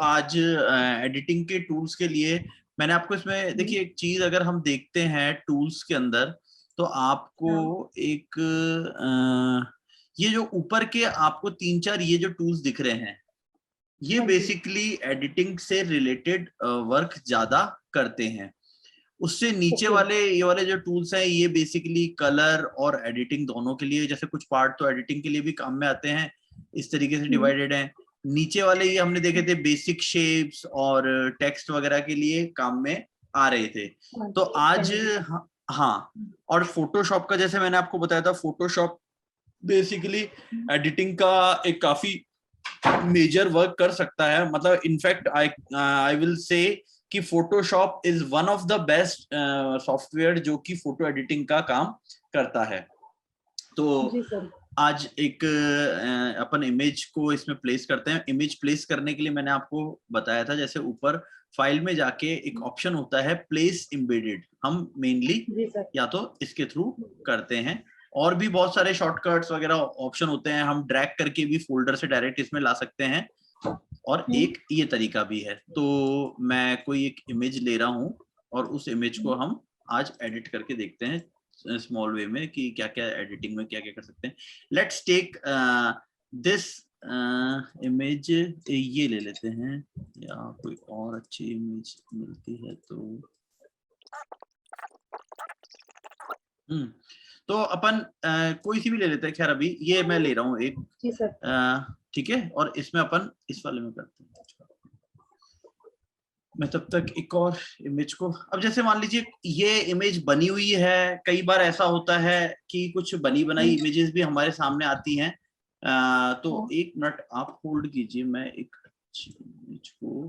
आज एडिटिंग के टूल्स के लिए मैंने आपको इसमें देखिए एक चीज अगर हम देखते हैं टूल्स के अंदर तो आपको एक ये जो ऊपर के आपको 3-4 ये जो टूल्स दिख रहे हैं ये बेसिकली एडिटिंग से रिलेटेड वर्क ज्यादा करते हैं। उससे नीचे वाले ये वाले जो टूल्स हैं ये बेसिकली कलर और एडिटिंग दोनों के लिए, जैसे कुछ पार्ट तो एडिटिंग के लिए भी काम में आते हैं, इस तरीके से डिवाइडेड हैं। नीचे वाले ये हमने देखे थे बेसिक शेप्स और टेक्स्ट वगैरह के लिए काम में आ रहे थे। तो आज हाँ, और फोटोशॉप का जैसे मैंने आपको बताया था, फोटोशॉप बेसिकली एडिटिंग का एक काफी मेजर वर्क कर सकता है। मतलब इनफैक्ट आई विल से कि Photoshop is one of the best software जो कि फोटो एडिटिंग का काम करता है। तो आज एक अपन इमेज को इसमें प्लेस करते हैं। इमेज प्लेस करने के लिए मैंने आपको बताया था, जैसे ऊपर फाइल में जाके एक ऑप्शन होता है प्लेस एम्बेडेड, हम मेनली या तो इसके थ्रू करते हैं। और भी बहुत सारे शॉर्टकट्स वगैरह ऑप्शन होते हैं, हम ड्रैग करके भी फोल्डर से डायरेक्ट इसमें ला सकते हैं। और एक ये तरीका भी है। तो मैं कोई एक इमेज ले रहा हूँ और उस इमेज को हम आज एडिट करके देखते हैं स्मॉल वे में कि क्या क्या एडिटिंग में क्या क्या कर सकते हैं। लेट्स टेक दिस इमेज, ये ले लेते हैं या कोई और अच्छी इमेज मिलती है तो तो अपन कोई सी भी ले लेते हैं। खैर अभी ये मैं ले रहा हूँ एक, ठीक है, और इसमें अपन इस वाले में करते हैं। मैं तब तक एक और इमेज को, अब जैसे मान लीजिए ये इमेज बनी हुई है, कई बार ऐसा होता है कि कुछ बनी बनाई इमेजेस भी हमारे सामने आती हैं। तो एक मिनट आप होल्ड कीजिए, मैं एक अच्छी इमेज को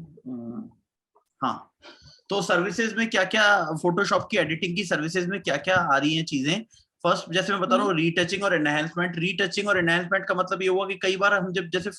हाँ, तो सर्विसेज में क्या क्या, फोटोशॉप की एडिटिंग की सर्विसेज में क्या क्या आ रही हैं चीजें। फर्स्ट जैसे मैं बता रहा हूँ रीटचिंग और एनहांसमेंट। रीटचिंग और एनहांसमेंट का मतलब ये हुआ कि कई बार हम जब जैसे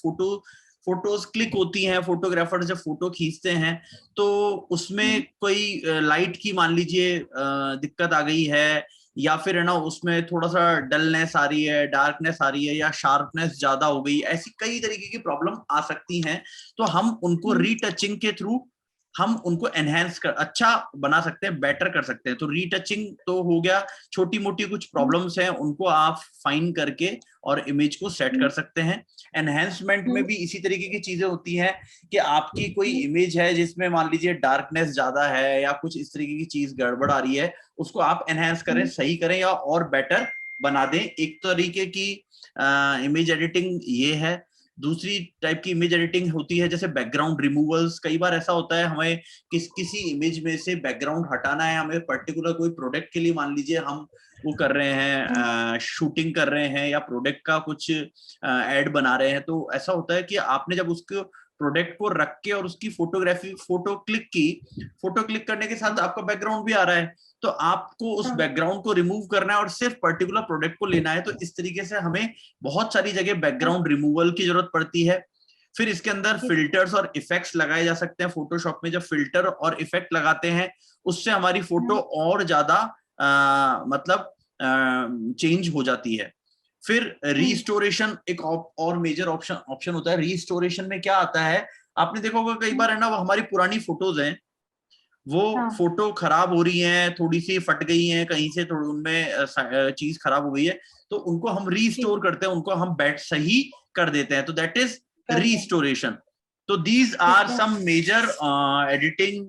फोटोज क्लिक होती हैं, फोटोग्राफर जब फोटो खींचते हैं तो उसमें कोई लाइट की मान लीजिए दिक्कत आ गई है, या फिर है ना उसमें थोड़ा सा डलनेस आ रही है, डार्कनेस आ रही है, या शार्पनेस ज्यादा हो गई, ऐसी कई तरीके की प्रॉब्लम आ सकती हैं। तो हम उनको रीटचिंग के थ्रू हम उनको एनहेंस कर अच्छा बना सकते हैं, बेटर कर सकते हैं। तो रीटचिंग तो हो गया, छोटी मोटी कुछ प्रॉब्लम्स हैं उनको आप फाइन करके और इमेज को सेट कर सकते हैं। एनहेंसमेंट में भी इसी तरीके की चीजें होती हैं कि आपकी कोई इमेज है जिसमें मान लीजिए डार्कनेस ज्यादा है या कुछ इस तरीके की चीज गड़बड़ आ रही है, उसको आप एनहेंस करें, सही करें या और बेटर बना दें। एक तरीके की इमेज एडिटिंग ये है। दूसरी टाइप की इमेज एडिटिंग होती है जैसे बैकग्राउंड रिमूवल्स। कई बार ऐसा होता है हमें किसी इमेज में से बैकग्राउंड हटाना है, हमें पर्टिकुलर कोई प्रोडक्ट के लिए, मान लीजिए हम वो कर रहे हैं, शूटिंग कर रहे हैं या प्रोडक्ट का कुछ एड बना रहे हैं। तो ऐसा होता है कि आपने जब उसको प्रोडक्ट को रख के और उसकी फोटो क्लिक करने के साथ आपका बैकग्राउंड भी आ रहा है, तो आपको उस बैकग्राउंड को रिमूव करना है और सिर्फ पर्टिकुलर प्रोडक्ट को लेना है। तो इस तरीके से हमें बहुत सारी जगह बैकग्राउंड रिमूवल की जरूरत पड़ती है। फिर इसके अंदर फिल्टर्स और इफेक्ट्स लगाए जा सकते हैं। फोटोशॉप में जब फिल्टर और इफेक्ट लगाते हैं उससे हमारी फोटो और ज्यादा मतलब चेंज हो जाती है। फिर रीस्टोरेशन एक और मेजर ऑप्शन होता है। रीस्टोरेशन में क्या आता है, आपने देखा होगा कई बार है ना, वो हमारी पुरानी फोटोज हैं, वो फोटो खराब हो रही हैं, थोड़ी सी फट गई हैं कहीं से, थोड़ी उनमें चीज खराब हो गई है, तो उनको हम रीस्टोर करते हैं, उनको हम बैठ सही कर देते हैं। तो दैट इज रीस्टोरेशन। तो these are some major editing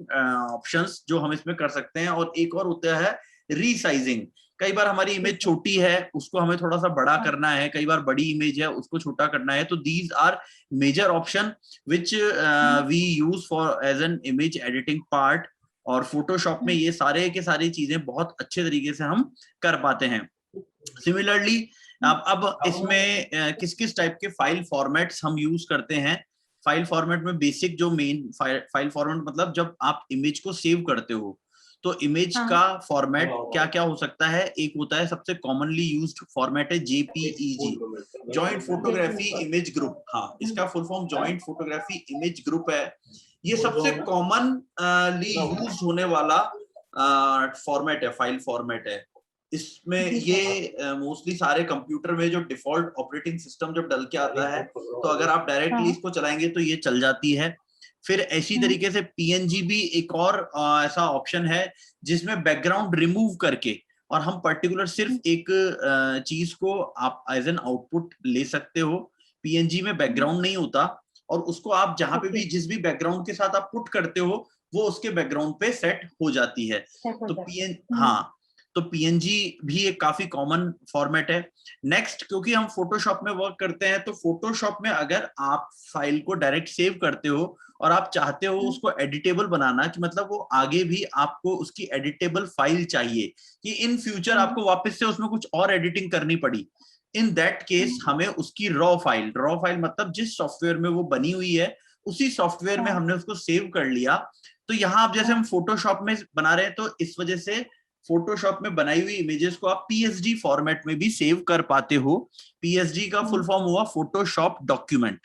options जो हम इसमें कर सकते हैं। और एक और होता है रीसाइजिंग। कई बार हमारी इमेज छोटी है, उसको हमें थोड़ा सा बड़ा करना है, कई बार बड़ी इमेज है उसको छोटा करना है। तो these are major option which we use for as an image editing part. और फोटोशॉप में ये सारे के सारी चीजें बहुत अच्छे तरीके से हम कर पाते हैं। सिमिलरली अब इसमें किस किस टाइप के फाइल फॉर्मेट्स हम यूज करते हैं। फाइल फॉर्मेट में बेसिक जो मेन फाइल फॉर्मेट मतलब जब आप इमेज को सेव करते हो तो इमेज का फॉर्मेट क्या क्या हो सकता है। एक होता है सबसे कॉमनली यूज्ड फॉर्मेट है JPEG, joint photography image group. हाँ, इसका full form joint photography image group है। ये सबसे कॉमनली यूज होने वाला फॉर्मेट है, फाइल फॉर्मेट है। इसमें ये मोस्टली सारे कंप्यूटर में जो डिफॉल्ट ऑपरेटिंग सिस्टम जब डल के आता है तो अगर आप डायरेक्टली इसको चलाएंगे तो ये चल जाती है। फिर ऐसी तरीके से पीएनजी भी एक और ऐसा ऑप्शन है जिसमें बैकग्राउंड रिमूव करके और हम पर्टिकुलर सिर्फ एक चीज को आप एज एन आउटपुट ले सकते हो। पीएनजी में बैकग्राउंड नहीं होता और उसको आप जहां पे भी जिस भी बैकग्राउंड के साथ आप पुट करते हो वो उसके बैकग्राउंड पे सेट हो जाती है। तो हाँ, तो पीएनजी भी एक काफी कॉमन फॉर्मेट है। नेक्स्ट, क्योंकि हम फोटोशॉप में वर्क करते हैं तो फोटोशॉप में अगर आप फाइल को डायरेक्ट सेव करते हो और आप चाहते हो उसको एडिटेबल बनाना, कि मतलब वो आगे भी आपको उसकी एडिटेबल फाइल चाहिए कि इन फ्यूचर आपको वापस से उसमें कुछ और एडिटिंग करनी पड़ी, इन दैट केस हमें उसकी रॉ फाइल मतलब जिस सॉफ्टवेयर में वो बनी हुई है उसी सॉफ्टवेयर में हमने उसको सेव कर लिया। तो यहाँ आप जैसे हम फोटोशॉप में बना रहे हैं तो इस वजह से फोटोशॉप में बनाई हुई इमेजेस को आप पीएसडी फॉर्मेट में भी सेव कर पाते हो। पीएसडी का फुल फॉर्म हुआ फोटोशॉप डॉक्यूमेंट,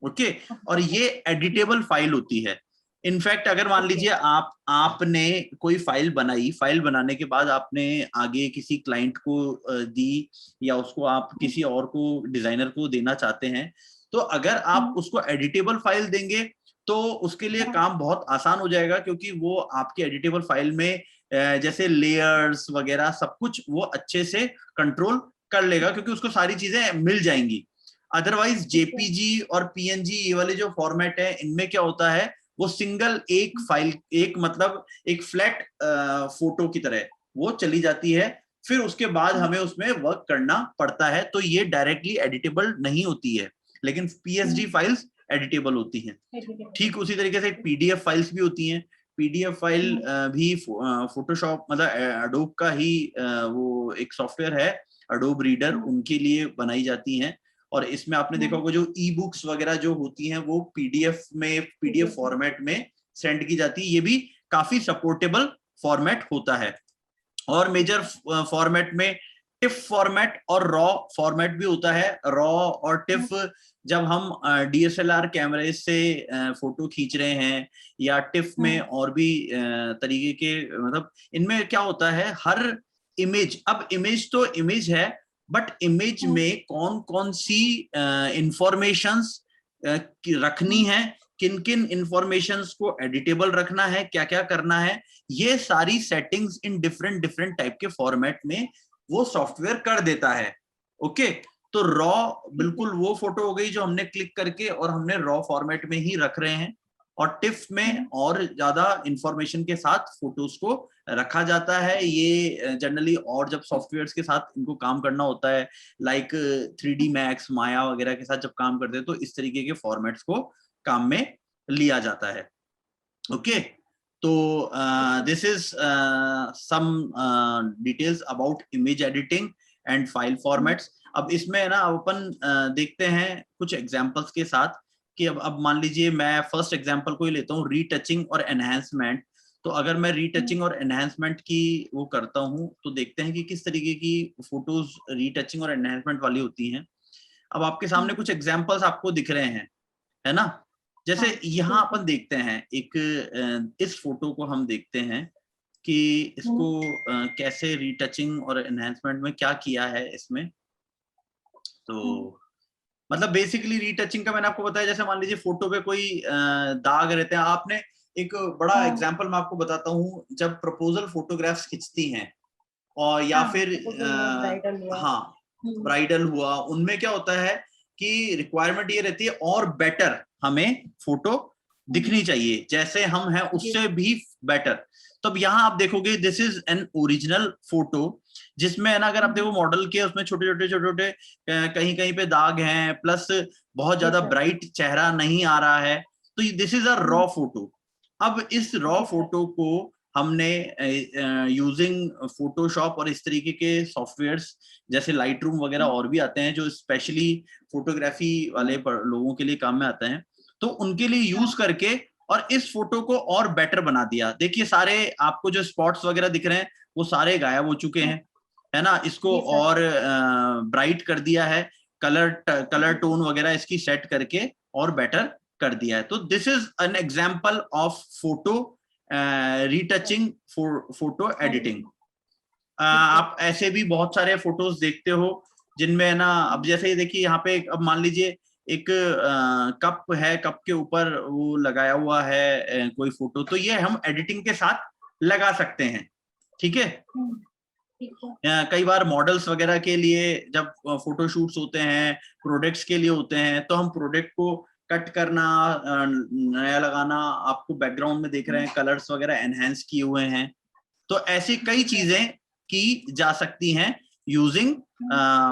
ओके। और ये एडिटेबल फाइल होती है। इनफैक्ट अगर मान लीजिए आपने कोई फाइल बनाई, फाइल बनाने के बाद आपने आगे किसी क्लाइंट को दी या उसको आप किसी और को डिजाइनर को देना चाहते हैं, तो अगर आप उसको एडिटेबल फाइल देंगे तो उसके लिए काम बहुत आसान हो जाएगा, क्योंकि वो आपके एडिटेबल फाइल में जैसे लेयर्स वगैरह सब कुछ वो अच्छे से कंट्रोल कर लेगा, क्योंकि उसको सारी चीजें मिल जाएंगी। अदरवाइज जेपीजी और पीएनजी ये वाले जो फॉर्मेट है इनमें क्या होता है, वो सिंगल एक फाइल, एक मतलब एक फ्लैट फोटो की तरह वो चली जाती है, फिर उसके बाद हमें उसमें वर्क करना पड़ता है। तो ये डायरेक्टली एडिटेबल नहीं होती है, लेकिन पीएसडी फाइल्स एडिटेबल होती हैं। ठीक उसी तरीके से पीडीएफ फाइल्स भी होती हैं। पीडीएफ फाइल भी फोटोशॉप मतलब एडोब का ही वो एक सॉफ्टवेयर है, एडोब रीडर, उनके लिए बनाई जाती हैं। और इसमें आपने देखा होगा जो ई बुक्स वगैरह जो होती हैं वो पीडीएफ फॉर्मेट में सेंड की जाती है। ये भी काफी सपोर्टेबल फॉर्मेट होता है। और मेजर फॉर्मेट में टिफ फॉर्मेट और रॉ फॉर्मेट भी होता है। रॉ और टिफ जब हम डीएसएलआर कैमरे से फोटो खींच रहे हैं, या टिफ में और भी तरीके के, मतलब इनमें क्या होता है, हर इमेज, अब इमेज तो इमेज है, बट इमेज में कौन कौन सी इंफॉर्मेशंस रखनी है, किन किन इंफॉर्मेशंस को एडिटेबल रखना है, क्या क्या करना है, ये सारी सेटिंग्स इन डिफरेंट टाइप के फॉर्मेट में वो सॉफ्टवेयर कर देता है। ओके, तो रॉ बिल्कुल वो फोटो हो गई जो हमने क्लिक करके और हमने रॉ फॉर्मेट में ही रख रहे हैं। और टिफ में और ज्यादा इंफॉर्मेशन के साथ फोटोज को रखा जाता है। ये जनरली और जब सॉफ्टवेयर्स के साथ इनको काम करना होता है, लाइक 3D मैक्स, माया वगैरह के साथ जब काम करते हैं, तो इस तरीके के फॉर्मेट्स को काम में लिया जाता है। ओके, तो this is some details about image editing and file formats. अब इसमें ना अपन देखते हैं कुछ एग्जांपल्स के साथ कि अब मान लीजिए मैं फर्स्ट एग्जांपल को ही लेता हूँ, रीटचिंग और एनहांसमेंट। तो अगर मैं रीटचिंग और एनहांसमेंट की वो करता हूँ तो देखते हैं कि किस तरीके की फोटोज रीटचिंग और एनहांसमेंट वाली होती हैं। अब आपके सामने कुछ एग्जांपल्स आपको दिख रहे हैं, है ना। जैसे यहाँ अपन देखते हैं एक इस फोटो को हम देखते हैं कि इसको कैसे रीटचिंग और एनहांसमेंट में क्या किया है इसमें। तो मतलब बेसिकली रीटचिंग का मैंने आपको बताया, जैसे मान लीजिए फोटो पे कोई दाग रहते हैं। आपने एक बड़ा एग्जांपल मैं आपको बताता हूँ, जब प्रपोजल फोटोग्राफ्स खिंचती हैं और या फिर हाँ ब्राइडल हुआ, उनमें क्या होता है कि रिक्वायरमेंट ये रहती है और बेटर हमें फोटो दिखनी चाहिए, जैसे हम हैं उससे भी बेटर। तो अब यहाँ आप देखोगे this is an original photo, जिसमें है ना, अगर आप देखो मॉडल के उसमें छोटे छोटे कहीं कहीं पे दाग हैं, प्लस बहुत ज्यादा ब्राइट चेहरा नहीं आ रहा है। तो this is a raw photo. अब इस रॉ फोटो को हमने यूजिंग फोटोशॉप और इस तरीके के सॉफ्टवेयर्स जैसे लाइट रूम वगैरह और भी आते हैं जो स्पेशली फोटोग्राफी वाले लोगों के लिए काम में आते हैं, तो उनके लिए यूज करके और इस फोटो को और बेटर बना दिया। देखिए सारे आपको जो स्पॉट्स वगैरह दिख रहे हैं वो सारे गायब हो चुके हैं, है ना। इसको और ब्राइट कर दिया है, कलर टोन वगैरह इसकी सेट करके और बेटर कर दिया है। तो this is an example of photo retouching photo editing. आप ऐसे भी बहुत सारे फोटोज देखते हो जिनमें ना, अब जैसे देखिए यहाँ पे अब मान लीजिए एक कप है, कप के ऊपर वो लगाया हुआ है कोई फोटो, तो ये हम एडिटिंग के साथ लगा सकते हैं। ठीक है। कई बार मॉडल्स वगैरह के लिए जब फोटोशूट्स होते हैं, प्रोडक्ट्स के लिए होते हैं, तो हम प्रोडक्ट को कट करना, नया लगाना, आपको बैकग्राउंड में देख रहे हैं कलर्स वगैरह एनहेंस किए हुए हैं, तो ऐसी कई चीजें की जा सकती हैं यूजिंग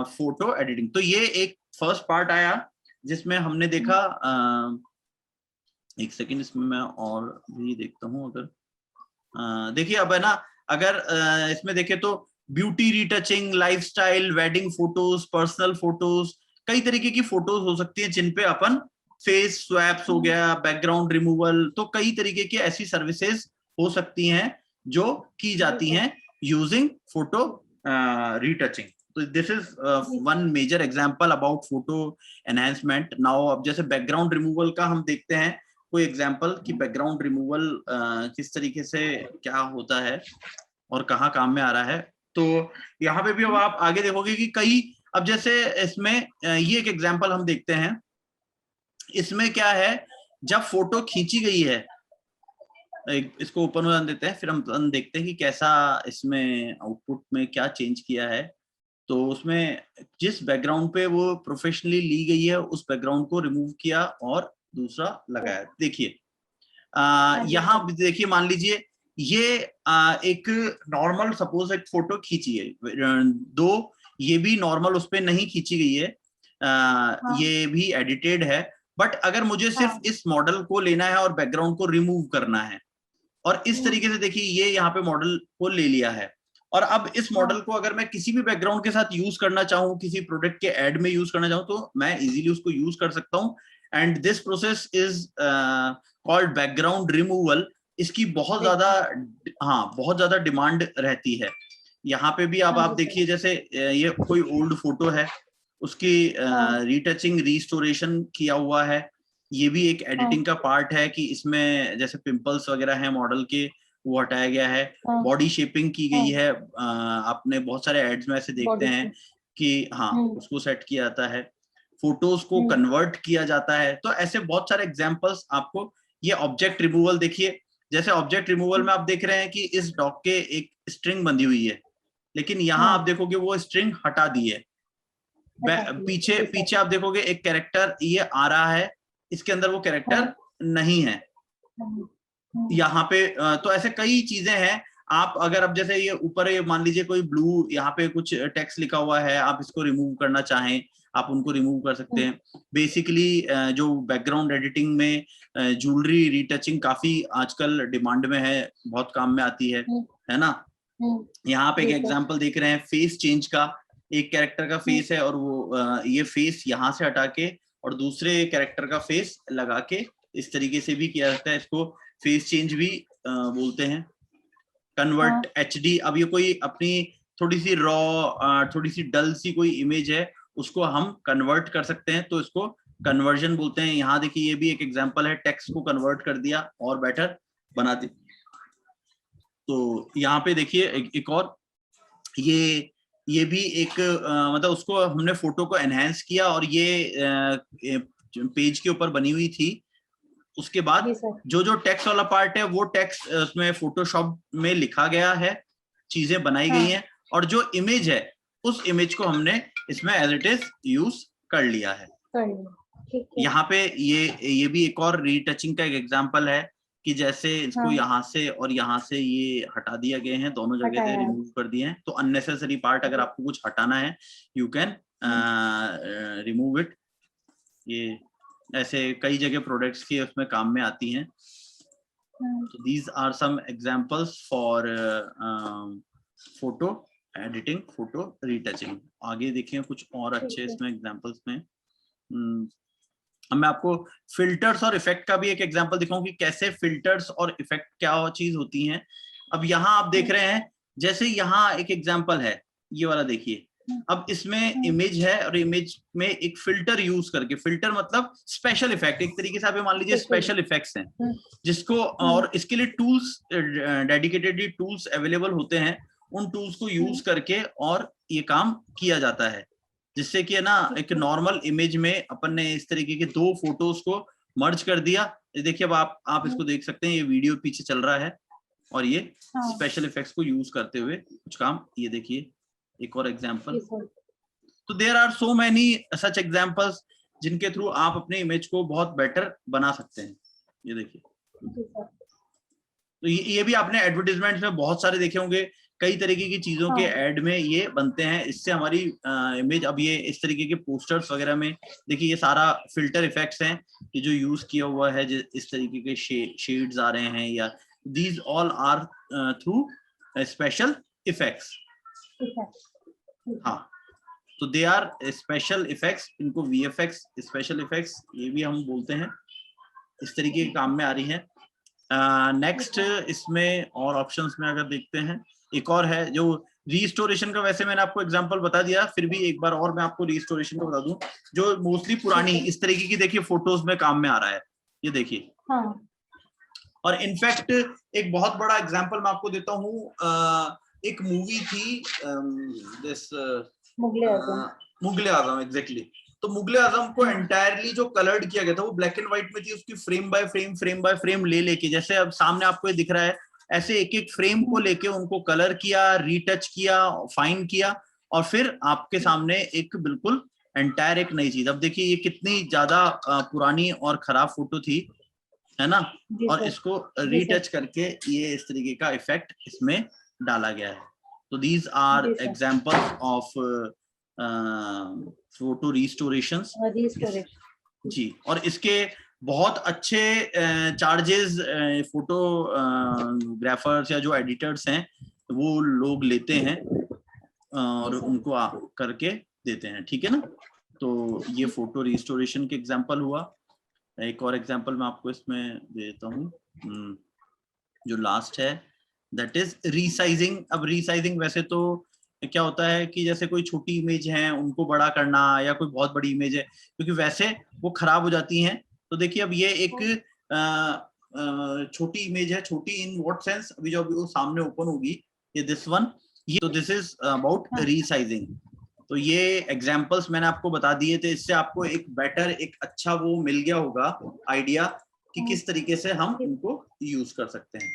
फोटो एडिटिंग। तो ये एक फर्स्ट पार्ट आया जिसमें हमने देखा, एक सेकंड इसमें मैं और भी देखता हूं। अगर देखिए अब है ना, अगर इसमें देखें तो beauty retouching, lifestyle, wedding photos, personal photos, कई तरीके की फोटोज हो सकती है जिन पे अपन फेस स्वैप्स हो गया, बैकग्राउंड रिमूवल, तो कई तरीके की ऐसी सर्विसेज हो सकती हैं जो की जाती हैं यूजिंग फोटो रिटचिंग। तो this is one major example about photo enhancement. Now अब जैसे बैकग्राउंड रिमूवल का हम देखते हैं कोई एग्जांपल कि बैकग्राउंड रिमूवल किस तरीके से क्या होता है और कहाँ काम में आ रहा है। तो यहाँ पे भी अब आप आगे देखोगे कि कई, अब जैसे इसमें ये एक एग्जांपल हम देखते हैं, इसमें क्या है, जब फोटो खींची गई है, इसको ओपन हो देते हैं, फिर हम देखते हैं कि कैसा इसमें आउटपुट में क्या चेंज किया है। तो उसमें जिस बैकग्राउंड पे वो प्रोफेशनली ली गई है उस बैकग्राउंड को रिमूव किया और दूसरा लगाया। देखिए यहाँ देखिए, मान लीजिए ये एक नॉर्मल, सपोज एक फोटो खींची है, दो ये भी नॉर्मल उस पे नहीं खींची गई है, ये भी एडिटेड है, बट अगर मुझे सिर्फ इस मॉडल को लेना है और बैकग्राउंड को रिमूव करना है, और इस तरीके से देखिए ये यहाँ पे मॉडल को ले लिया है, और अब इस मॉडल को अगर मैं किसी भी बैकग्राउंड के साथ यूज करना चाहूँ, किसी प्रोडक्ट के एड में यूज करना चाहूँ, तो मैं इजीली उसको यूज कर सकता हूँ। And this process is called background removal. इसकी बहुत ज्यादा, हाँ बहुत ज्यादा डिमांड रहती है। यहाँ पे भी अब आप देखिए, जैसे ये कोई ओल्ड फोटो है, उसकी रीटचिंग, रिस्टोरेशन किया हुआ है, ये भी एक एडिटिंग का पार्ट है कि इसमें जैसे पिंपल्स वगैरह हैं मॉडल के, वो हटाया गया है। बॉडी शेपिंग की गई है, आपने बहुत सारे एड्स में ऐसे देखते हैं कि हाँ उसको सेट किया जाता है, फोटोज को कन्वर्ट किया जाता है। तो ऐसे बहुत सारे एग्जांपल्स आपको, ये ऑब्जेक्ट रिमूवल देखिए, जैसे ऑब्जेक्ट रिमूवल में आप देख रहे हैं कि इस डॉग के एक स्ट्रिंग बंधी हुई है, लेकिन यहाँ आप देखोगे वो स्ट्रिंग हटा दी है। पीछे आप देखोगे एक कैरेक्टर ये आ रहा है, इसके अंदर वो कैरेक्टर नहीं है यहाँ पे। तो ऐसे कई चीजें हैं। आप अगर अब जैसे ये ऊपर मान लीजिए कोई ब्लू यहाँ पे कुछ टेक्स्ट लिखा हुआ है, आप इसको रिमूव करना चाहें, आप उनको रिमूव कर सकते हैं। बेसिकली जो बैकग्राउंड एडिटिंग में ज्वेलरी रिटचिंग काफी आजकल डिमांड में है, बहुत काम में आती है ना। यहाँ पे एक एग्जांपल देख रहे हैं फेस चेंज का, एक कैरेक्टर का फेस है और वो ये फेस यहाँ से हटा के और दूसरे कैरेक्टर का फेस लगा के इस तरीके से भी किया जाता है। इसको फेस चेंज भी बोलते हैं। कन्वर्ट HD, अब ये कोई अपनी थोड़ी सी रॉ, थोड़ी सी डल सी कोई इमेज है, उसको हम कन्वर्ट कर सकते हैं, तो इसको कन्वर्जन बोलते हैं। यहाँ देखिए ये भी एक एग्जांपल है, टेक्स्ट को कन्वर्ट कर दिया और बेटर बना दी। तो यहाँ पे देखिए एक और, ये भी एक मतलब उसको हमने फोटो को एनहेंस किया और ये पेज के ऊपर बनी हुई थी। उसके बाद जो टेक्स्ट वाला पार्ट है वो टेक्स्ट उसमें फोटोशॉप में लिखा गया है, चीजें बनाई गई हैं, और जो इमेज है उस इमेज को हमने इसमें एज इट इज यूज कर लिया है। यहाँ पे ये भी एक और रीटचिंग का एक एग्जांपल है कि जैसे इसको यहाँ से और यहाँ से ये हटा दिया गए हैं, दोनों जगह से रिमूव कर दिए हैं। तो अननेसेसरी पार्ट अगर आपको कुछ हटाना है, यू कैन रिमूव इट। ये ऐसे कई जगह प्रोडक्ट्स के उसमें काम में आती हैं। तो these are some examples for photo editing, photo retouching. आगे देखें कुछ और अच्छे इसमें एग्जांपल्स में। अब मैं आपको फिल्टर्स और इफेक्ट का भी एक एग्जांपल दिखाऊं कि कैसे फिल्टर्स और इफेक्ट क्या चीज होती हैं। अब यहाँ आप देख रहे हैं, जैसे यहाँ एक एग्जांपल है ये वाला, देखिए अब इसमें इमेज है और इमेज में एक फिल्टर यूज करके, फिल्टर मतलब स्पेशल इफेक्ट, एक तरीके से आप मान लीजिए स्पेशल इफेक्ट्स हैं जिसको, और इसके लिए टूल्स, डेडिकेटेड टूल्स अवेलेबल होते हैं, उन टूल्स को यूज करके और ये काम किया जाता है। जिससे कि है ना एक नॉर्मल इमेज में अपन ने इस तरीके के दो फोटोज को मर्ज कर दिया। देखिए अब आप इसको देख सकते हैं, ये वीडियो पीछे चल रहा है और ये स्पेशल इफेक्ट्स को यूज करते हुए कुछ काम, ये देखिए एक और एग्जांपल। तो there are so many such examples जिनके थ्रू आप अपने इमेज को बहुत बेटर बना सकते हैं। ये देखिए, तो ये भी आपने एडवर्टाइजमेंट में बहुत सारे देखे होंगे, कई तरीके की चीजों के एड में ये बनते हैं। इससे हमारी इमेज, अब ये इस तरीके के पोस्टर्स वगैरह में देखिए ये सारा फिल्टर इफेक्ट्स हैं कि जो यूज किया हुआ है, इस तरीके के शेड्स आ रहे हैं, या these all are through special effects. हाँ, तो दे आर स्पेशल इफेक्ट्स, इनको VFX स्पेशल इफेक्ट्स ये भी हम बोलते हैं, इस तरीके के काम में आ रही है। नेक्स्ट इसमें और ऑप्शंस में अगर देखते हैं, एक और है जो रीस्टोरेशन का। वैसे मैंने आपको एग्जांपल बता दिया, फिर भी एक बार और मैं आपको रीस्टोरेशन का बता दूं, जो मोस्टली पुरानी इस तरीके की देखिए फोटोज में काम में आ रहा है। ये देखिए, और इनफैक्ट एक बहुत बड़ा एग्जांपल मैं आपको देता हूँ, एक मूवी थी दिस मुगले आजम, एग्जैक्टली। तो मुगले आजम को एंटायरली जो कलर्ड किया गया था वो ब्लैक एंड व्हाइट में थी, उसकी फ्रेम बाय फ्रेम ले लेके, जैसे अब सामने आपको ये दिख रहा है, ऐसे एक एक फ्रेम को लेके उनको कलर किया, रीटच किया, फाइन किया, और फिर आपके सामने एक बिल्कुल एंटायर एक नई चीज। अब देखिए ये कितनी ज्यादा पुरानी और खराब फोटो थी, है ना, और इसको रीटच करके ये इस तरीके का इफेक्ट इसमें डाला गया है। तो these are examples of photo restorations जी। और इसके बहुत अच्छे चार्जेस फोटोग्राफर्स या जो एडिटर्स हैं वो लोग लेते हैं और उनको करके देते हैं, ठीक है ना। तो ये फोटो रिस्टोरेशन के एग्जांपल हुआ। एक और एग्जांपल मैं आपको इसमें देता हूँ, जो लास्ट है, दैट इज रीसाइजिंग। अब रीसाइजिंग वैसे तो क्या होता है कि जैसे कोई छोटी इमेज है उनको बड़ा करना, या कोई बहुत बड़ी इमेज है, क्योंकि वैसे वो खराब हो जाती हैं। तो देखिए अब ये एक छोटी इमेज है, छोटी इन व्हाट सेंस, अभी जो अभी वो सामने ओपन होगी, ये दिस वन, ये तो दिस इज अबाउट रीसाइजिंग। तो ये एग्जांपल्स मैंने आपको बता दिए थे, इससे आपको एक बेटर, एक अच्छा वो मिल गया होगा आइडिया कि किस तरीके से हम इनको यूज कर सकते हैं।